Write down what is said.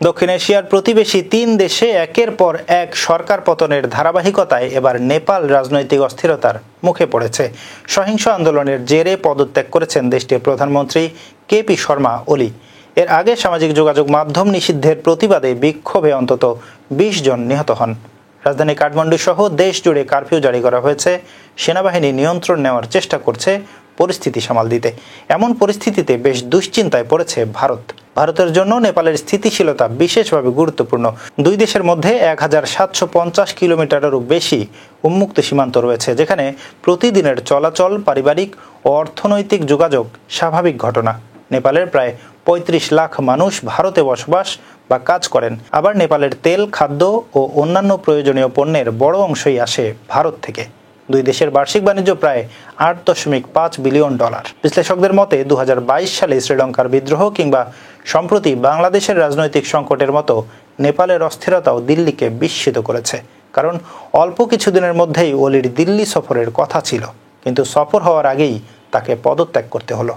দক্ষিণ এশিয়ার প্রতিবেশী ৩ দেশে একের পর এক সরকার পতনের ধারাবাহিকতায় এবার নেপাল রাজনৈতিক অস্থিরতার মুখে পড়েছে। সহিংস আন্দোলনের জেরে পদত্যাগ করেছেন দেশটির প্রধানমন্ত্রী কেপি শর্মা ওলি। এর আগে সামাজিক যোগাযোগ মাধ্যম নিষিদ্ধের প্রতিবাদে বিক্ষোভে অন্তত ২০ জন নিহত হন। রাজধানী কাঠমান্ডু সহ দেশ জুড়ে কারফিউ জারি করা হয়েছে। সেনাবাহিনী নিয়ন্ত্রণ নেওয়ার চেষ্টা করছে পরিস্থিতি সামাল দিতে। এমন পরিস্থিতিতে বেশ দুশ্চিন্তায় পড়েছে ভারত। ভারতের জন্য নেপালের স্থিতিশীলতা বিশেষভাবে গুরুত্বপূর্ণ। দুই দেশের মধ্যে ১৭৫০ কিলোমিটারেরও বেশি উন্মুক্ত সীমান্ত রয়েছে, যেখানে প্রতিদিনের চলাচল, পারিবারিক ও অর্থনৈতিক যোগাযোগ স্বাভাবিক ঘটনা। নেপালের প্রায় ৩৫ লাখ মানুষ ভারতে বসবাস বা কাজ করেন। আবার নেপালের তেল, খাদ্য ও অন্যান্য প্রয়োজনীয় পণ্যের বড় অংশই আসে ভারত থেকে। দুই দেশের বার্ষিক বাণিজ্য প্রায় $৮.৫ বিলিয়ন। বিশ্লেষকদের মতে ২০২২ সালে শ্রীলঙ্কার বিদ্রোহ কিংবা সম্প্রতি বাংলাদেশের রাজনৈতিক সংকটের মতো নেপালের অস্থিরতাও দিল্লিকে বিস্মিত করেছে। কারণ অল্প কিছুদিনের মধ্যেই ওলির দিল্লি সফরের কথা ছিল, কিন্তু সফর হওয়ার আগেই তাকে পদত্যাগ করতে হলো।